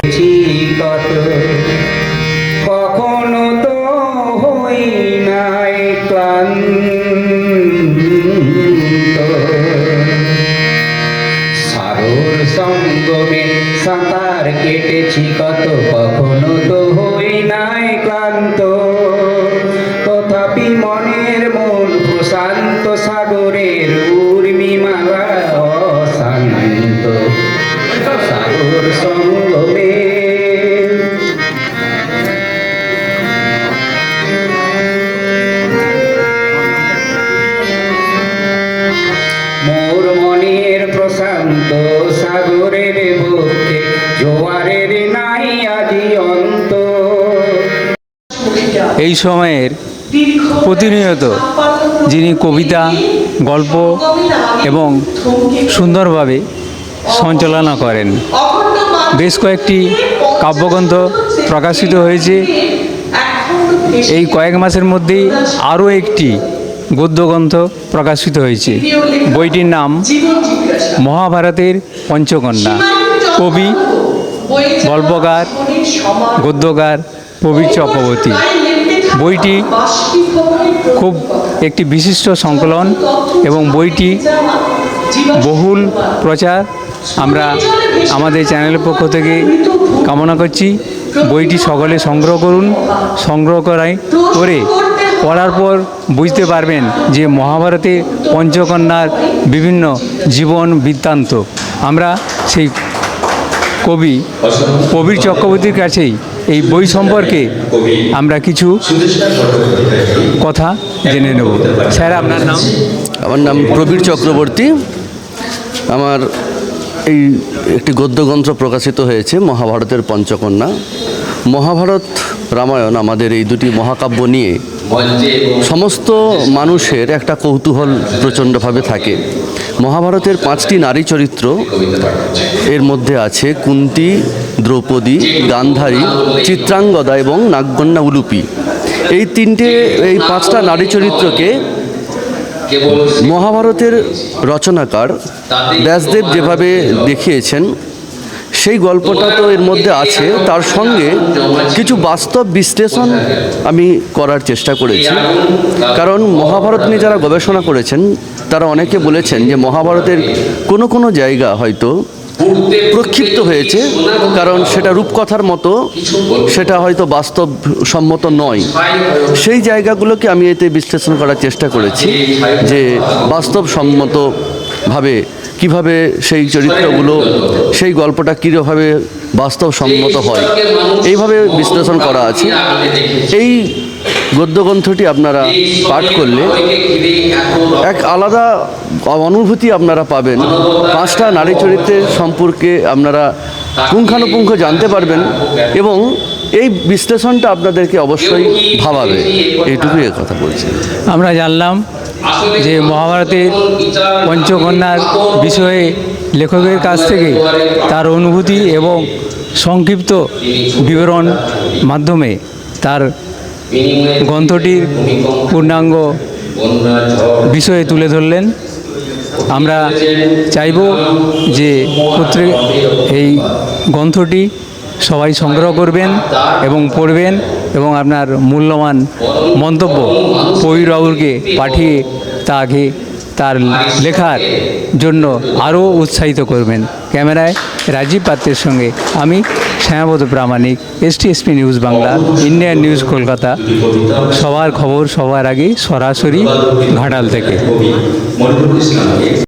কত কখনো তো হই নাই ক্লান্ত, সাগর সঙ্গমে সাঁতার কেটেছি কত, কখনো তো হই নাই ক্লান্ত। তথাপি মনের মন প্রশান্ত সাগরের উর্মিমালা অশান্ত, সাগর সঙ্গমে মোর মনের প্রশান্ত সাগরের বুকে জোয়ারের নাই আজি অন্ত। এই সময়ের প্রতিনিয়ত যিনি কবিতা, গল্প এবং সুন্দরভাবে সঞ্চালনা করেন, বেশ কয়েকটি কাব্যগ্রন্থ প্রকাশিত হয়েছে। এই কয়েক মাসের মধ্যেই আরও একটি গদ্যগ্রন্থ প্রকাশিত হয়েছে। বইটির নাম মহাভারতের পঞ্চকন্যা। কবি, গল্পকার, গদ্যকার প্রবীর চক্রবর্তী। বইটি খুব একটি বিশিষ্ট সংকলন এবং বইটি বহুল প্রচার আমরা আমাদের চ্যানেলের পক্ষ থেকে কামনা করছি। বইটি সকলে সংগ্রহ করুন। সংগ্রহ করে পড়ার পর বুঝতে পারবেন যে মহাভারতের পঞ্চকন্যার বিভিন্ন জীবন বৃত্তান্ত আমরা সেই কবি প্রবীর চক্রবর্তীর কাছেই এই বই সম্পর্কে আমরা কিছু কথা জেনে নেব। স্যার, আপনার নাম? আমার নাম প্রবীর চক্রবর্তী। আমার এই একটি গদ্যগ্রন্থ প্রকাশিত হয়েছে মহাভারতের পঞ্চকন্যা। মহাভারত, রামায়ণ আমাদের এই দুটি মহাকাব্য নিয়ে সমস্ত মানুষের একটা কৌতূহল প্রচণ্ডভাবে থাকে। মহাভারতের 5টি নারী চরিত্র এর মধ্যে আছে কুন্তী, দ্রৌপদী, গান্ধারী, চিত্রাঙ্গদা এবং নাগকন্যা উলুপী। এই 5টা নারী চরিত্রকে মহাভারতের রচনাকার ব্যাসদেব যেভাবে দেখিয়েছেন সেই গল্পটা তো এর মধ্যে আছে, তার সঙ্গে কিছু বাস্তব বিশ্লেষণ আমি করার চেষ্টা করেছি। কারণ মহাভারত নিয়ে যারা গবেষণা করেছেন তারা অনেকে বলেছেন যে মহাভারতের কোনো কোনো জায়গা হয়তো প্রক্ষিপ্ত হয়েছে, কারণ সেটা রূপকথার মতো, সেটা হয়তো বাস্তবসম্মত নয়। সেই জায়গাগুলোকে আমি এতে বিশ্লেষণ করার চেষ্টা করেছি যে বাস্তবসম্মতভাবে কিভাবে সেই চরিত্রগুলো, সেই গল্পটা কীভাবে বাস্তবসম্মত হয়, এইভাবে বিশ্লেষণ করা আছে। এই গদ্যগ্রন্থটি আপনারা পাঠ করলে এক আলাদা অনুভূতি আপনারা পাবেন। 5টা নারী চরিত্রের সম্পর্কে আপনারা পুঙ্খানুপুঙ্খ জানতে পারবেন এবং এই বিশ্লেষণটা আপনাদেরকে অবশ্যই ভাবাবে। এইটুকুই কথা বলছি। আমরা জানলাম যে মহাভারতের পঞ্চকন্যার বিষয়ে লেখকের কাছ থেকে তার অনুভূতি এবং সংক্ষিপ্ত বিবরণ মাধ্যমে তার গ্রন্থটির পূর্ণাঙ্গ বিষয়ে তুলে ধরলেন। আমরা চাইব যে এই গ্রন্থটি সবাই সংগ্রহ করবেন এবং পড়বেন এবং আপনার মূল্যবান মন্তব্য প্রবীরবাবুকে পাঠিয়ে তাকে তার লেখার জন্য আরও উৎসাহিত করবেন। ক্যামেরায় রাজীব পাত্রের সঙ্গে আমি শ্যামাপদ প্রামাণিক, STSP news Bangla, Indian news Kolkata. সবার খবর সবার আগে সরাসরি ঘাটাল থেকে।